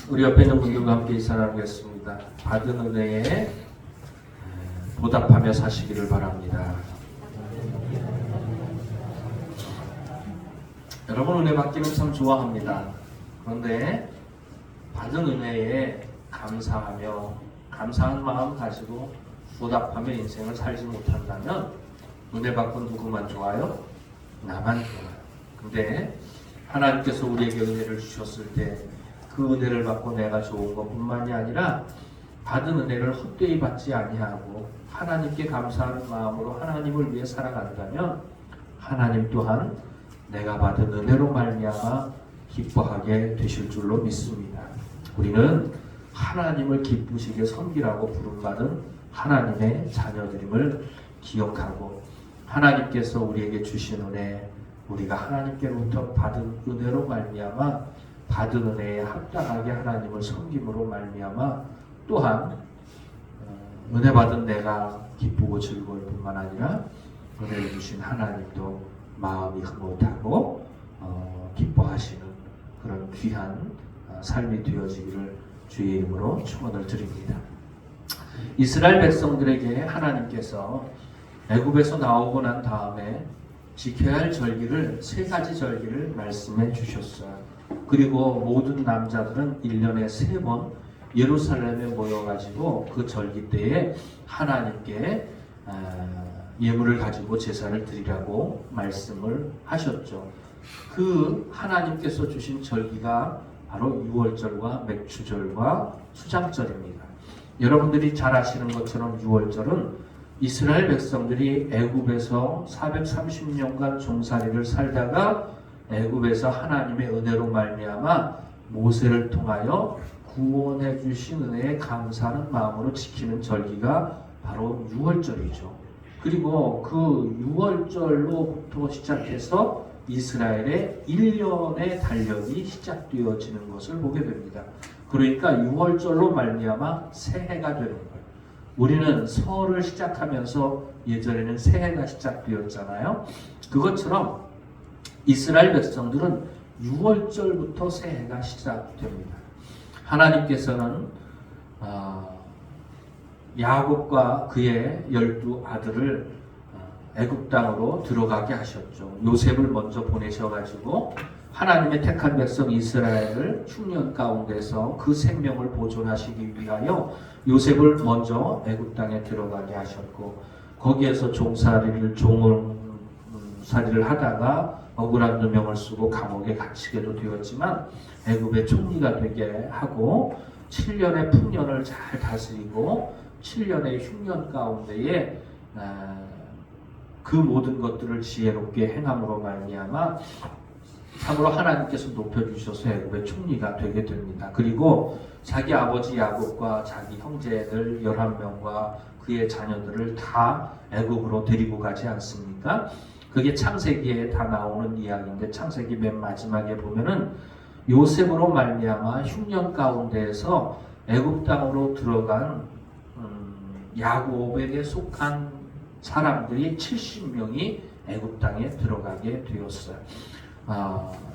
우리 옆에 있는 분들과 함께 인사나누겠습니다. 받은 은혜에 보답하며 사시기를 바랍니다. 여러분, 은혜 받기는 참 좋아합니다. 그런데 받은 은혜에 감사하며 감사한 마음 가지고 보답하며 인생을 살지 못한다면 은혜 받고 누구만 좋아요? 나만 좋아요. 근데 하나님께서 우리에게 은혜를 주셨을 때 그 은혜를 받고 내가 좋은 것뿐만이 아니라 받은 은혜를 헛되이 받지 아니하고 하나님께 감사하는 마음으로 하나님을 위해 살아간다면 하나님 또한 내가 받은 은혜로 말미암아 기뻐하게 되실 줄로 믿습니다. 우리는 하나님을 기쁘시게 섬기라고 부름받은 하나님의 자녀들임을 기억하고 하나님께서 우리에게 주신 은혜, 우리가 하나님께로부터 받은 은혜로 말미암아 받은 은혜에 합당하게 하나님을 섬김으로 말미암아 또한 은혜 받은 내가 기쁘고 즐거울 뿐만 아니라 은혜를 주신 하나님도 마음이 흐뭇하고 기뻐하시는 그런 귀한 삶이 되어지기를 주의 이름으로 축원을 드립니다. 이스라엘 백성들에게 하나님께서 애굽에서 나오고 난 다음에 지켜야 할 절기를 3가지 절기를 말씀해 주셨어요. 그리고 모든 남자들은 1년에 3번 예루살렘에 모여가지고 그 절기 때에 하나님께 예물을 가지고 제사를 드리라고 말씀을 하셨죠. 그 하나님께서 주신 절기가 바로 유월절과 맥추절과 수장절입니다. 여러분들이 잘 아시는 것처럼 유월절은 이스라엘 백성들이 애굽에서 430년간 종살이를 살다가 애굽에서 하나님의 은혜로 말미암아 모세를 통하여 구원해 주신 은혜에 감사하는 마음으로 지키는 절기가 바로 유월절이죠. 그리고 그 유월절로부터 시작해서 이스라엘의 1년의 달력이 시작되어지는 것을 보게 됩니다. 그러니까 유월절로 말미암아 새해가 되는 거예요. 우리는 설을 시작하면서 예전에는 새해가 시작되었잖아요. 그것처럼 이스라엘 백성들은 6월절부터 새해가 시작됩니다. 하나님께서는 야곱과 그의 12아들을 애굽 땅으로 들어가게 하셨죠. 요셉을 먼저 보내셔가지고 하나님의 택한 백성 이스라엘을 흉년 가운데서 그 생명을 보존하시기 위하여 요셉을 먼저 애굽 땅에 들어가게 하셨고 거기에서 종살이를 하다가 억울한 누명을 쓰고 감옥에 갇히게도 되었지만 애굽의 총리가 되게 하고 7년의 풍년을 잘 다스리고 7년의 흉년 가운데에 그 모든 것들을 지혜롭게 행함으로 말미암아 참으로 하나님께서 높여주셔서 애굽의 총리가 되게 됩니다. 그리고 자기 아버지 야곱과 자기 형제들 11명과 그의 자녀들을 다 애굽으로 데리고 가지 않습니까? 그게 창세기에 다 나오는 이야기인데 창세기 맨 마지막에 보면은 요셉으로 말미암아 흉년 가운데에서 애굽 땅으로 들어간 야곱에게 속한 사람들이 70명이 애굽 땅에 들어가게 되었어요.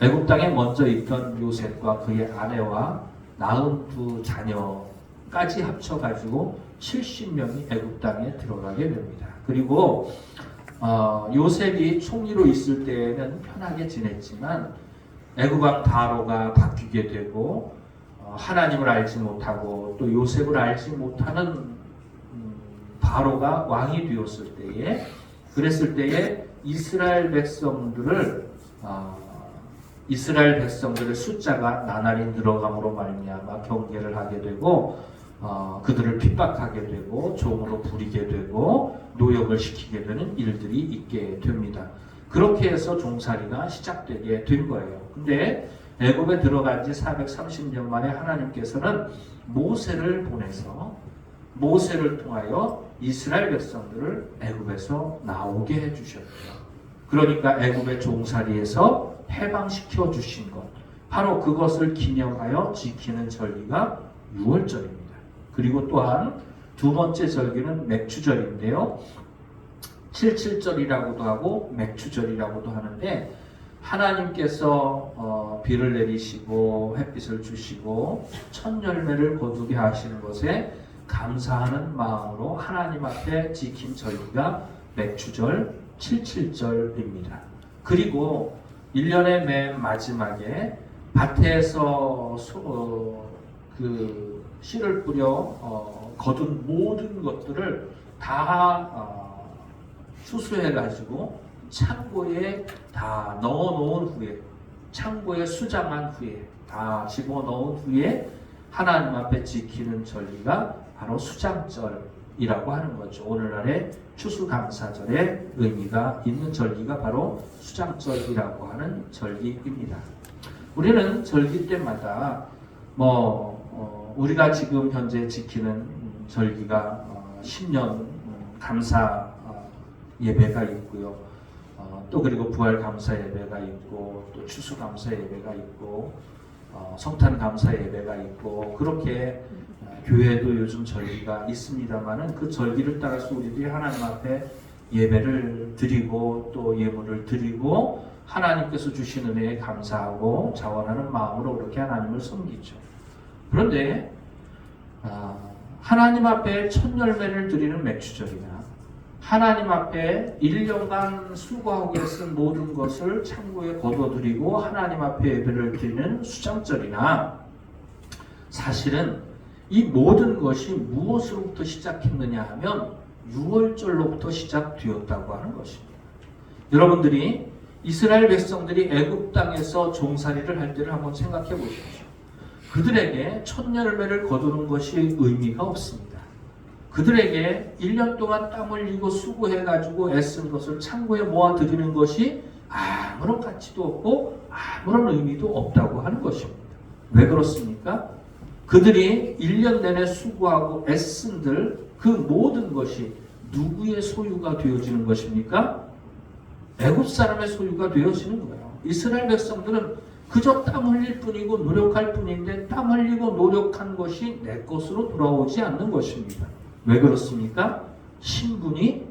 애굽 땅에 먼저 있던 요셉과 그의 아내와 42 자녀까지 합쳐가지고 70명이 애굽 땅에 들어가게 됩니다. 그리고 요셉이 총리로 있을 때에는 편하게 지냈지만 애굽 왕 바로가 바뀌게 되고 하나님을 알지 못하고 또 요셉을 알지 못하는 바로가 왕이 되었을 때에 그랬을 때에 이스라엘 백성들의 숫자가 나날이 늘어감으로 말미암아 경계를 하게 되고 그들을 핍박하게 되고 종으로 부리게 되고 노역을 시키게 되는 일들이 있게 됩니다. 그렇게 해서 종살이가 시작되게 된 거예요. 근데 애굽에 들어간 지 430년 만에 하나님께서는 모세를 보내서 모세를 통하여 이스라엘 백성들을 애굽에서 나오게 해주셨대요. 그러니까 애굽의 종살이에서 해방시켜 주신 것, 바로 그것을 기념하여 지키는 절기가 유월절입니다. 그리고 또한 두 번째 절기는 맥추절인데요. 77절이라고도 하고 맥추절이라고도 하는데 하나님께서 비를 내리시고 햇빛을 주시고 첫 열매를 거두게 하시는 것에 감사하는 마음으로 하나님 앞에 지킨 절기가 맥추절 77절입니다. 그리고 1년의 맨 마지막에 밭에서 그 씨를 뿌려 거둔 모든 것들을 다 수수해 가지고 창고에 다 넣어놓은 후에, 창고에 수장한 후에, 다 집어넣은 후에 하나님 앞에 지키는 절기가 바로 수장절이라고 하는 거죠. 오늘날의 추수감사절의 의미가 있는 절기가 바로 수장절이라고 하는 절기입니다. 우리는 절기 때마다 우리가 지금 현재 지키는 절기가 신년 감사 예배가 있고요. 또 그리고 부활 감사 예배가 있고 또 추수 감사 예배가 있고 성탄 감사 예배가 있고 그렇게 교회도 요즘 절기가 있습니다만은 그 절기를 따라서 우리들이 하나님 앞에 예배를 드리고 또 예물을 드리고 하나님께서 주신 은혜에 감사하고 자원하는 마음으로 그렇게 하나님을 섬기죠. 그런데 하나님 앞에 첫 열매를 드리는 맥추절이나 하나님 앞에 1년간 수고하고 애쓴 모든 것을 창고에 거둬들이고 하나님 앞에 예배를 드리는 수장절이나 사실은 이 모든 것이 무엇으로부터 시작했느냐 하면 6월절로부터 시작되었다고 하는 것입니다. 여러분들이 이스라엘 백성들이 애굽 땅에서 종살이를 할 때를 한번 생각해 보십시오. 그들에게 첫 열매를 거두는 것이 의미가 없습니다. 그들에게 1년 동안 땀 흘리고 수고해가지고 애쓴 것을 창고에 모아드리는 것이 아무런 가치도 없고 아무런 의미도 없다고 하는 것입니다. 왜 그렇습니까? 그들이 1년 내내 수고하고 애쓴들 그 모든 것이 누구의 소유가 되어지는 것입니까? 애굽 사람의 소유가 되어지는 거예요. 이스라엘 백성들은 그저 땀 흘릴 뿐이고 노력할 뿐인데 땀 흘리고 노력한 것이 내 것으로 돌아오지 않는 것입니다. 왜 그렇습니까? 신분이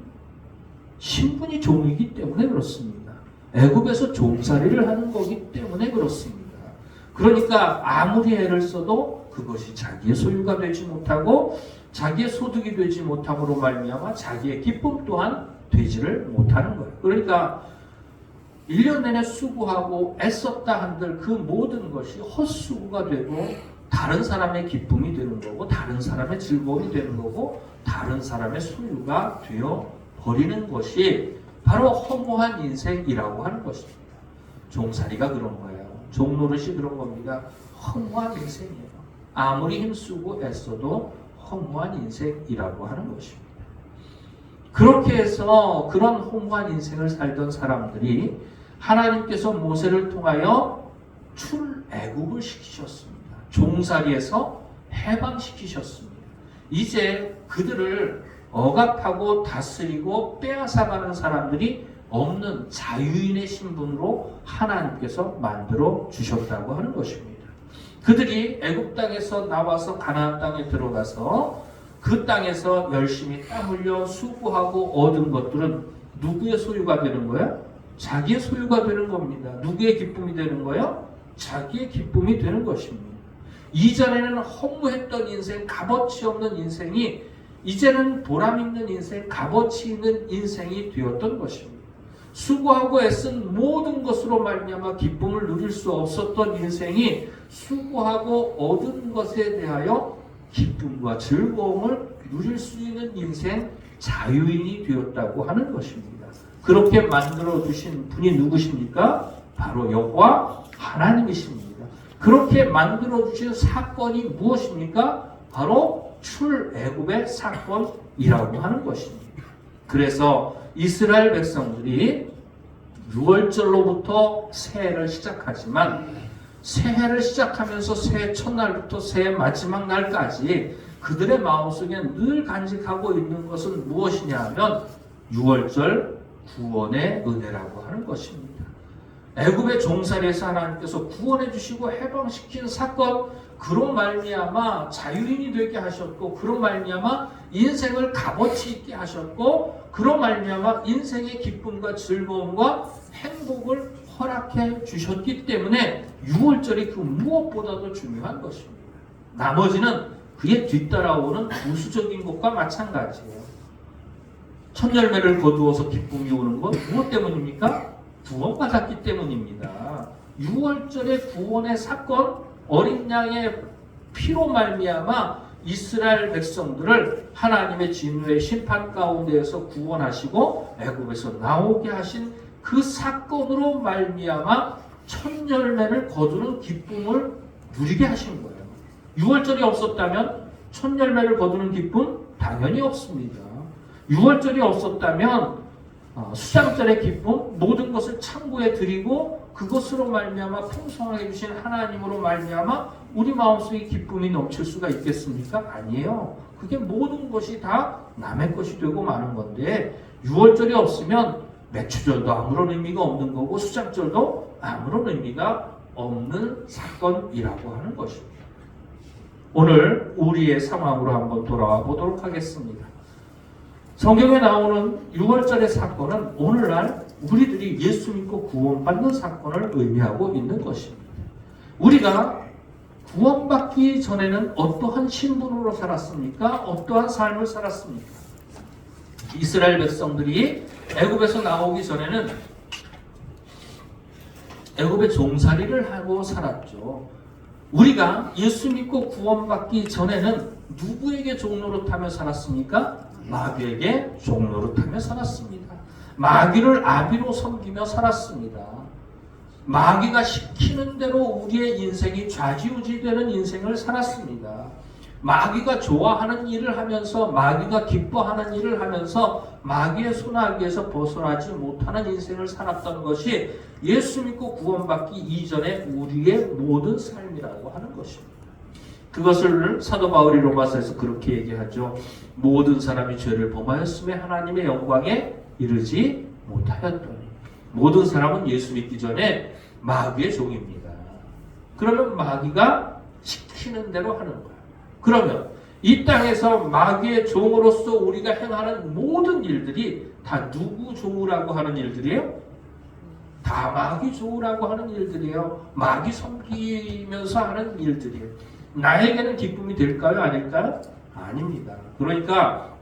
종이기 때문에 그렇습니다. 애굽에서 종살이를 하는 거기 때문에 그렇습니다. 그러니까 아무리 애를 써도 그것이 자기의 소유가 되지 못하고 자기의 소득이 되지 못함으로 말미암아 자기의 기쁨 또한 되지를 못하는 거예요. 그러니까 1년 내내 수고하고 애썼다 한들 그 모든 것이 헛수고가 되고 다른 사람의 기쁨이 되는 거고 다른 사람의 즐거움이 되는 거고 다른 사람의 소유가 되어 버리는 것이 바로 허무한 인생이라고 하는 것입니다. 종살이가 그런 거예요. 종노릇이 그런 겁니다. 허무한 인생이에요. 아무리 힘쓰고 애써도 허무한 인생이라고 하는 것입니다. 그렇게 해서 그런 허무한 인생을 살던 사람들이 하나님께서 모세를 통하여 출애굽을 시키셨습니다. 종살이에서 해방시키셨습니다. 이제 그들을 억압하고 다스리고 빼앗아가는 사람들이 없는 자유인의 신분으로 하나님께서 만들어 주셨다고 하는 것입니다. 그들이 애굽 땅에서 나와서 가나안 땅에 들어가서 그 땅에서 열심히 땀 흘려 수고하고 얻은 것들은 누구의 소유가 되는 거예요? 자기의 소유가 되는 겁니다. 누구의 기쁨이 되는 거예요? 자기의 기쁨이 되는 것입니다. 이전에는 허무했던 인생, 값어치 없는 인생이 이제는 보람 있는 인생, 값어치 있는 인생이 되었던 것입니다. 수고하고 애쓴 모든 것으로 말미암아 기쁨을 누릴 수 없었던 인생이 수고하고 얻은 것에 대하여 기쁨과 즐거움을 누릴 수 있는 인생, 자유인이 되었다고 하는 것입니다. 그렇게 만들어 주신 분이 누구십니까? 바로 여호와 하나님이십니다. 그렇게 만들어 주신 사건이 무엇입니까? 바로 출애굽의 사건이라고 하는 것입니다. 그래서 이스라엘 백성들이 6월절로부터 새해를 시작하지만 새해를 시작하면서 새해 첫날부터 새해 마지막 날까지 그들의 마음속에 늘 간직하고 있는 것은 무엇이냐 하면 6월절 구원의 은혜라고 하는 것입니다. 애굽의 종살이에서 하나님께서 구원해 주시고 해방시킨 사건, 그런 말미암아 자유인이 되게 하셨고, 그런 말미암아 인생을 값어치 있게 하셨고, 그런 말미암아 인생의 기쁨과 즐거움과 행복을 허락해 주셨기 때문에 6월절이 그 무엇보다도 중요한 것입니다. 나머지는 그에 뒤따라오는 부수적인 것과 마찬가지예요. 첫 열매를 거두어서 기쁨이 오는 건 무엇 때문입니까? 구원받았기 때문입니다. 6월절의 구원의 사건, 어린 양의 피로 말미암아 이스라엘 백성들을 하나님의 진노의 심판 가운데에서 구원하시고 애굽에서 나오게 하신 그 사건으로 말미암아 첫 열매를 거두는 기쁨을 누리게 하신 거예요. 6월절이 없었다면 첫 열매를 거두는 기쁨 당연히 없습니다. 6월절이 없었다면 수장절의 기쁨, 모든 것을 창고에 드리고 그것으로 말미암아 풍성하게 주신 하나님으로 말미암아 우리 마음속에 기쁨이 넘칠 수가 있겠습니까? 아니에요. 그게 모든 것이 다 남의 것이 되고 마는 건데 6월절이 없으면 매추절도 아무런 의미가 없는 거고 수장절도 아무런 의미가 없는 사건이라고 하는 것입니다. 오늘 우리의 상황으로 한번 돌아와 보도록 하겠습니다. 성경에 나오는 6월절의 사건은 오늘날 우리들이 예수 믿고 구원받는 사건을 의미하고 있는 것입니다. 우리가 구원받기 전에는 어떠한 신분으로 살았습니까? 어떠한 삶을 살았습니까? 이스라엘 백성들이 애굽에서 나오기 전에는 애굽의 종살이를 하고 살았죠. 우리가 예수 믿고 구원받기 전에는 누구에게 종노릇하며 살았습니까? 마귀에게 종노릇하며 살았습니다. 마귀를 아비로 섬기며 살았습니다. 마귀가 시키는 대로 우리의 인생이 좌지우지되는 인생을 살았습니다. 마귀가 좋아하는 일을 하면서 마귀가 기뻐하는 일을 하면서 마귀의 손아귀에서 벗어나지 못하는 인생을 살았던 것이 예수 믿고 구원받기 이전에 우리의 모든 삶이라고 하는 것입니다. 그것을 사도 바울이 로마서에서 그렇게 얘기하죠. 모든 사람이 죄를 범하였음에 하나님의 영광에 이르지 못하였더니. 모든 사람은 예수 믿기 전에 마귀의 종입니다. 그러면 마귀가 시키는 대로 하는 거예요. 그러면 이 땅에서 마귀의 종으로서 우리가 행하는 모든 일들이 다 누구 종이라고 하는 일들이에요? 다 마귀 종이라고 하는 일들이에요. 마귀 섬기면서 하는 일들이에요. 나에게는 기쁨이 될까요? 아닐까요? 아닙니다. 그러니까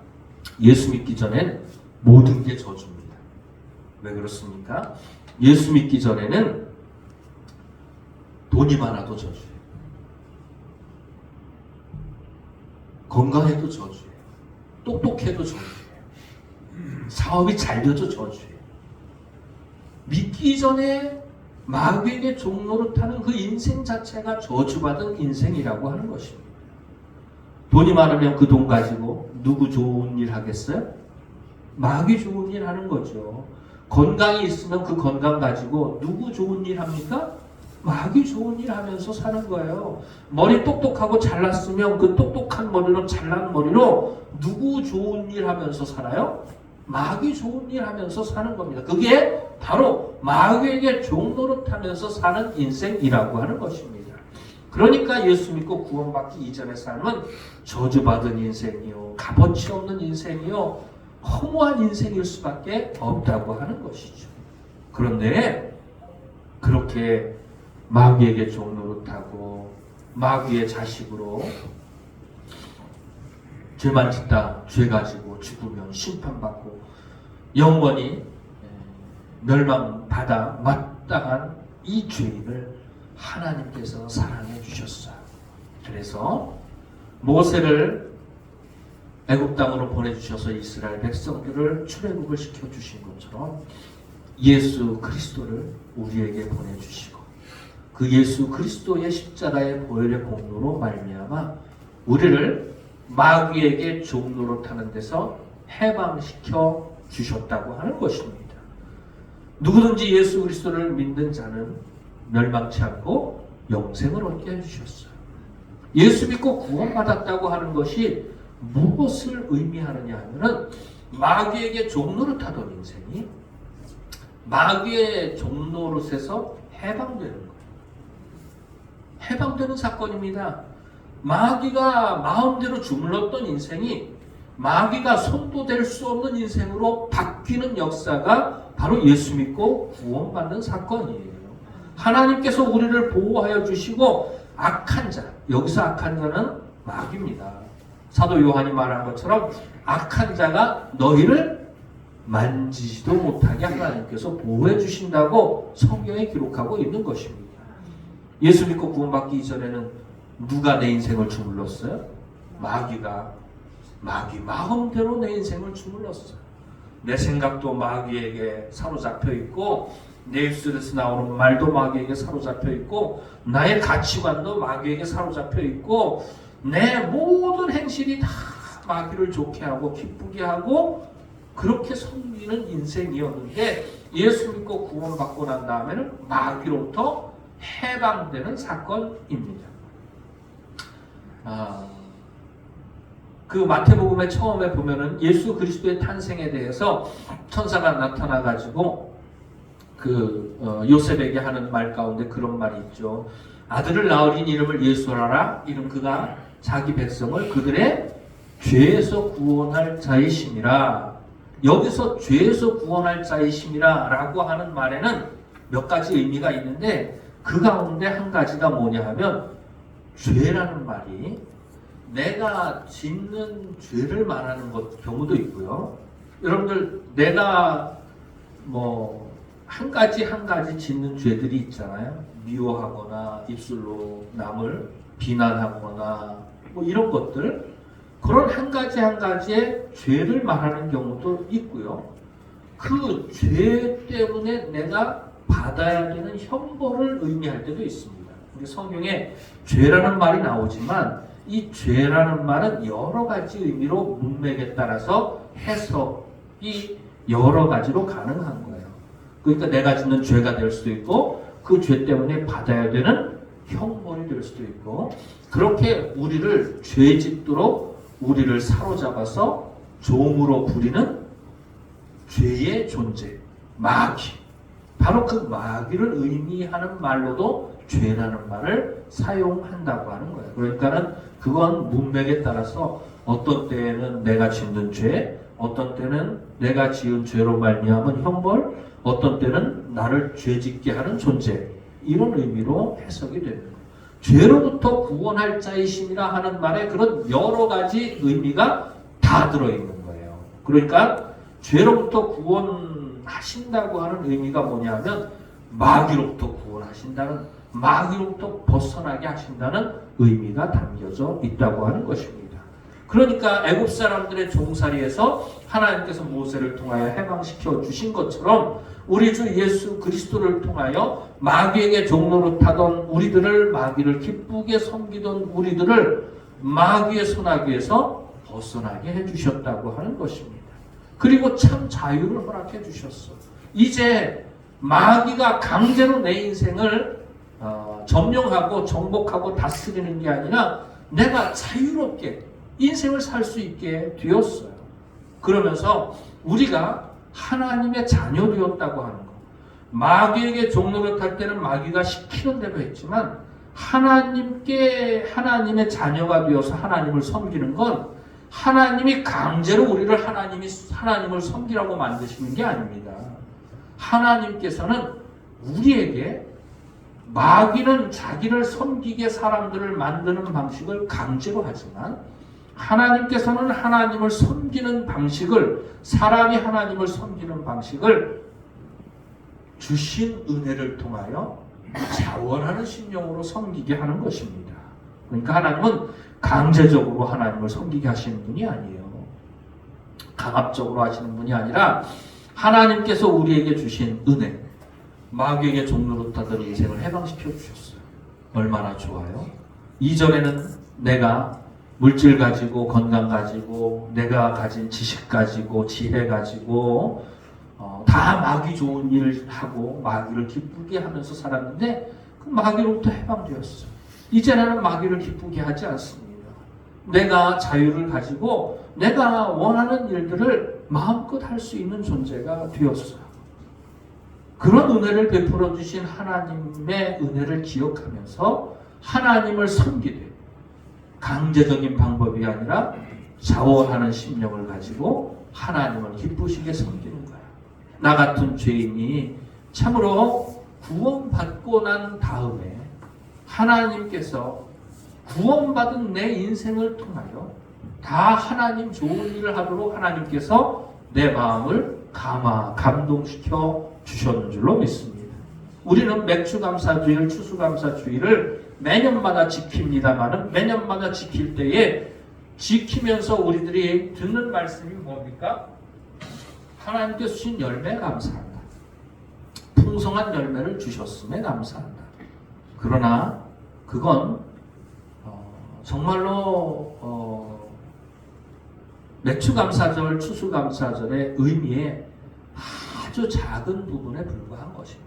예수 믿기 전엔 모든 게 저주입니다. 왜 그렇습니까? 예수 믿기 전에는 돈이 많아도 저주예요. 건강해도 저주예요. 똑똑해도 저주예요. 사업이 잘 돼도 저주예요. 믿기 전에 마귀에게 종노릇하는 그 인생 자체가 저주받은 인생이라고 하는 것입니다. 돈이 많으면 그 돈 가지고 누구 좋은 일 하겠어요? 마귀 좋은 일 하는 거죠. 건강이 있으면 그 건강 가지고 누구 좋은 일 합니까? 마귀 좋은 일 하면서 사는 거예요. 머리 똑똑하고 잘났으면 그 똑똑한 머리로 잘난 머리로 누구 좋은 일 하면서 살아요? 마귀 좋은 일 하면서 사는 겁니다. 그게 바로 마귀에게 종노릇하면서 사는 인생이라고 하는 것입니다. 그러니까 예수 믿고 구원받기 이전의 삶은 저주받은 인생이요, 값어치 없는 인생이요, 허무한 인생일 수밖에 없다고 하는 것이죠. 그런데 그렇게 마귀에게 종노릇하고 마귀의 자식으로 죄만 짓다 죄 가지고 죽으면 심판받고 영원히 멸망받아 마땅한 이 죄인을 하나님께서 사랑해 주셨어요. 그래서 모세를 애굽 땅으로 보내주셔서 이스라엘 백성들을 출애굽을 시켜주신 것처럼 예수 그리스도를 우리에게 보내주시고 그 예수 그리스도의 십자가의 보혈의 공로로 말미암아 우리를 마귀에게 종노릇하는 데서 해방시켜 주셨다고 하는 것입니다. 누구든지 예수 그리스도를 믿는 자는 멸망치 않고 영생을 얻게 해주셨어요. 예수 믿고 구원받았다고 하는 것이 무엇을 의미하느냐 하면은 마귀에게 종노릇하던 인생이 마귀의 종노릇에서 해방되는 거예요. 해방되는 사건입니다. 마귀가 마음대로 주물렀던 인생이 마귀가 손도 댈 수 없는 인생으로 바뀌는 역사가 바로 예수 믿고 구원받는 사건이에요. 하나님께서 우리를 보호하여 주시고 악한 자, 여기서 악한 자는 마귀입니다. 사도 요한이 말한 것처럼 악한 자가 너희를 만지지도 못하게 하나님께서 보호해 주신다고 성경에 기록하고 있는 것입니다. 예수 믿고 구원받기 이전에는 누가 내 인생을 주물렀어요? 마귀가. 마귀 마음대로 내 인생을 주물렀어요. 내 생각도 마귀에게 사로잡혀 있고 내 입술에서 나오는 말도 마귀에게 사로잡혀 있고 나의 가치관도 마귀에게 사로잡혀 있고 내 모든 행실이 다 마귀를 좋게 하고 기쁘게 하고 그렇게 섬기는 인생이었는데 예수 믿고 구원받고 난 다음에는 마귀로부터 해방되는 사건입니다. 그 마태복음의 처음에 보면은 예수 그리스도의 탄생에 대해서 천사가 나타나 가지고 요셉에게 하는 말 가운데 그런 말이 있죠. 아들을 낳으린 이름을 예수라라. 이는 그가 자기 백성을 그들의 죄에서 구원할 자이심이라. 여기서 죄에서 구원할 자이심이라 라고 하는 말에는 몇 가지 의미가 있는데 그 가운데 한 가지가 뭐냐 하면 죄라는 말이 내가 짓는 죄를 말하는 경우도 있고요. 여러분들 내가 한 가지 짓는 죄들이 있잖아요. 미워하거나 입술로 남을 비난하거나 이런 것들, 그런 한 가지의 죄를 말하는 경우도 있고요. 그 죄 때문에 내가 받아야 되는 형벌을 의미할 때도 있습니다. 성경에 죄라는 말이 나오지만 이 죄라는 말은 여러 가지 의미로 문맥에 따라서 해석이 여러 가지로 가능한 거예요. 그러니까 내가 짓는 죄가 될 수도 있고 그 죄 때문에 받아야 되는 형벌이 될 수도 있고 그렇게 우리를 죄 짓도록 우리를 사로잡아서 종으로 부리는 죄의 존재, 마귀. 바로 그 마귀를 의미하는 말로도 죄라는 말을 사용한다고 하는 거예요. 그러니까는 그건 문맥에 따라서 어떤 때에는 내가 짓는 죄, 어떤 때는 내가 지은 죄로 말미암은 형벌, 어떤 때는 나를 죄짓게 하는 존재, 이런 의미로 해석이 됩니다. 죄로부터 구원할 자이심이라 하는 말에 그런 여러 가지 의미가 다 들어있는 거예요. 그러니까 죄로부터 구원하신다고 하는 의미가 뭐냐면 마귀로부터 구원하신다는, 마귀로부터 벗어나게 하신다는 의미가 담겨져 있다고 하는 것입니다. 그러니까 애굽 사람들의 종살이에서 하나님께서 모세를 통하여 해방시켜 주신 것처럼 우리 주 예수 그리스도를 통하여 마귀에게 종노릇하던 우리들을, 마귀를 기쁘게 섬기던 우리들을 마귀의 손아귀에서 벗어나게 해주셨다고 하는 것입니다. 그리고 참 자유를 허락해 주셨어. 이제 마귀가 강제로 내 인생을 점령하고 정복하고 다스리는 게 아니라 내가 자유롭게 인생을 살 수 있게 되었어요. 그러면서 우리가 하나님의 자녀 되었다고 하는 것. 마귀에게 종노릇할 때는 마귀가 시키는 대로 했지만 하나님의 자녀가 되어서 하나님을 섬기는 건 하나님이 강제로 우리를 하나님을 섬기라고 만드시는 게 아닙니다. 하나님께서는 우리에게, 마귀는 자기를 섬기게 사람들을 만드는 방식을 강제로 하지만 하나님께서는 하나님을 섬기는 방식을, 사람이 하나님을 섬기는 방식을 주신 은혜를 통하여 자원하는 심령으로 섬기게 하는 것입니다. 그러니까 하나님은 강제적으로 하나님을 섬기게 하시는 분이 아니에요. 강압적으로 하시는 분이 아니라 하나님께서 우리에게 주신 은혜, 마귀에게 종노릇하던 인생을 해방시켜 주셨어요. 얼마나 좋아요? 이전에는 내가 물질 가지고, 건강 가지고, 내가 가진 지식 가지고, 지혜 가지고 다 마귀 좋은 일을 하고 마귀를 기쁘게 하면서 살았는데 그 마귀로부터 해방되었어요. 이제는 마귀를 기쁘게 하지 않습니다. 내가 자유를 가지고 내가 원하는 일들을 마음껏 할 수 있는 존재가 되었어요. 그런 은혜를 베풀어 주신 하나님의 은혜를 기억하면서 하나님을 섬기되, 강제적인 방법이 아니라 자원하는 심령을 가지고 하나님을 기쁘시게 섬기는 거야. 나 같은 죄인이 참으로 구원받고 난 다음에 하나님께서 구원받은 내 인생을 통하여 다 하나님 좋은 일을 하도록 하나님께서 내 마음을 감동시켜 주셨는 줄로 믿습니다. 우리는 맥주감사주일, 추수감사주일을 매년마다 지킵니다만은 매년마다 지킬 때에 지키면서 우리들이 듣는 말씀이 뭡니까? 하나님께서 주신 열매 감사한다. 풍성한 열매를 주셨음에 감사한다. 그러나 그건 정말로 맥주감사절, 추수감사절의 의미에 아주 작은 부분에 불과한 것입니다.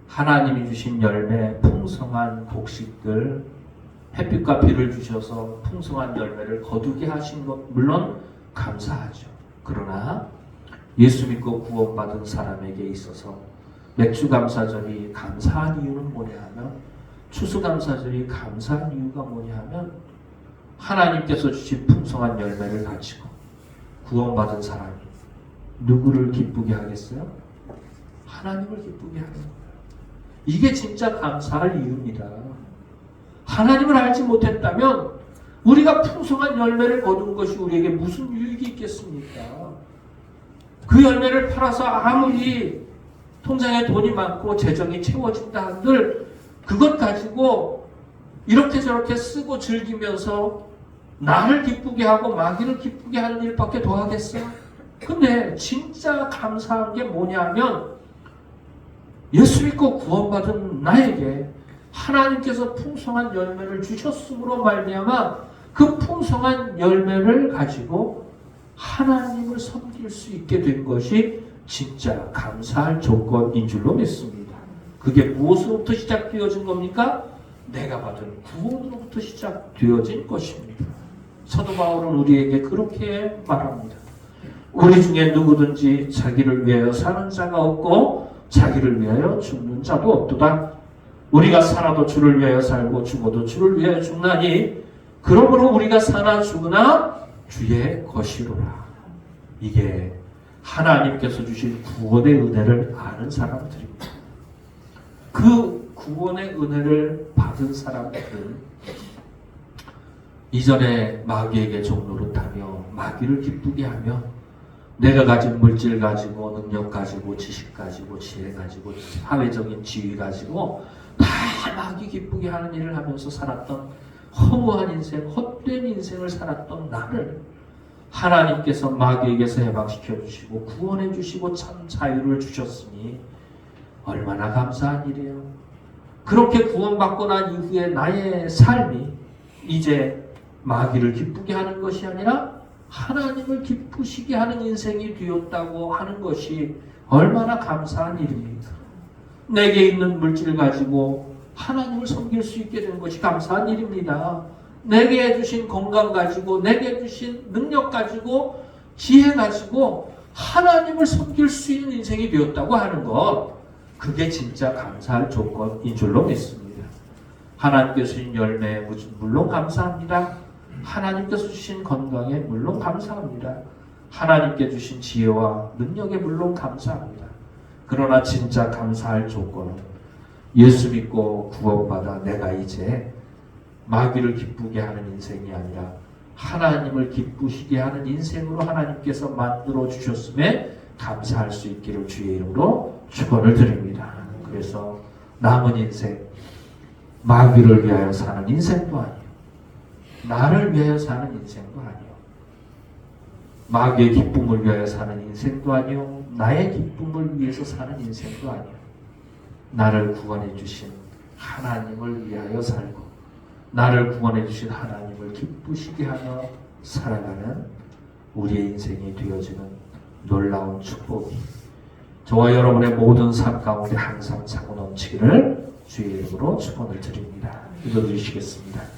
하나님이 주신 열매, 풍성한 곡식들, 햇빛과 비를 주셔서 풍성한 열매를 거두게 하신 것 물론 감사하죠. 그러나 예수 믿고 구원받은 사람에게 있어서 맥주감사절이 감사한 이유는 뭐냐 하면, 추수감사절이 감사한 이유가 뭐냐 하면, 하나님께서 주신 풍성한 열매를 가지고 구원받은 사람이 누구를 기쁘게 하겠어요? 하나님을 기쁘게 하는 거예요. 이게 진짜 감사할 이유입니다. 하나님을 알지 못했다면 우리가 풍성한 열매를 거둔 것이 우리에게 무슨 유익이 있겠습니까? 그 열매를 팔아서 아무리 통장에 돈이 많고 재정이 채워진다 한들 그것 가지고 이렇게 저렇게 쓰고 즐기면서 나를 기쁘게 하고 마귀를 기쁘게 하는 일밖에 더 하겠어요? 근데 진짜 감사한 게 뭐냐면, 예수 믿고 구원받은 나에게 하나님께서 풍성한 열매를 주셨으므로 말미암아 그 풍성한 열매를 가지고 하나님을 섬길 수 있게 된 것이 진짜 감사할 조건인 줄로 믿습니다. 그게 무엇으로부터 시작되어진 겁니까? 내가 받은 구원으로부터 시작되어진 것입니다. 사도 바울은 우리에게 그렇게 말합니다. 우리 중에 누구든지 자기를 위하여 사는 자가 없고 자기를 위하여 죽는 자도 없도다. 우리가 살아도 주를 위하여 살고 죽어도 주를 위하여 죽나니 그러므로 우리가 사나 죽으나 주의 것이로라. 이게 하나님께서 주신 구원의 은혜를 아는 사람들입니다. 그 구원의 은혜를 받은 사람들은 이전에 마귀에게 종노릇하며 마귀를 기쁘게 하며 내가 가진 물질 가지고 능력 가지고 지식 가지고 지혜 가지고 사회적인 지위 가지고 다 마귀 기쁘게 하는 일을 하면서 살았던 허무한 인생, 헛된 인생을 살았던 나를 하나님께서 마귀에게서 해방시켜 주시고 구원해 주시고 참 자유를 주셨으니 얼마나 감사한 일이에요. 그렇게 구원받고 난 이후에 나의 삶이 이제 마귀를 기쁘게 하는 것이 아니라 하나님을 기쁘시게 하는 인생이 되었다고 하는 것이 얼마나 감사한 일입니까? 내게 있는 물질 가지고 하나님을 섬길 수 있게 되는 것이 감사한 일입니다. 내게 주신 건강 가지고 내게 주신 능력 가지고 지혜 가지고 하나님을 섬길 수 있는 인생이 되었다고 하는 것, 그게 진짜 감사할 조건인 줄로 믿습니다. 하나님께서 주신 열매에 물론 감사합니다. 하나님께서 주신 건강에 물론 감사합니다. 하나님께 주신 지혜와 능력에 물론 감사합니다. 그러나 진짜 감사할 조건은 예수 믿고 구원받아 내가 이제 마귀를 기쁘게 하는 인생이 아니라 하나님을 기쁘시게 하는 인생으로 하나님께서 만들어 주셨음에 감사할 수 있기를 주의 이름으로 축원을 드립니다. 그래서 남은 인생, 마귀를 위하여 사는 인생도 아니요, 나를 위하여 사는 인생도 아니요, 마귀의 기쁨을 위하여 사는 인생도 아니요, 나의 기쁨을 위해서 사는 인생도 아니요, 나를 구원해 주신 하나님을 위하여 살고 나를 구원해 주신 하나님을 기쁘시게 하며 살아가는 우리의 인생이 되어지는 놀라운 축복이 저와 여러분의 모든 삶 가운데 항상 차고 넘치기를 주의 이름으로 축원을 드립니다. 기도해 주시겠습니다.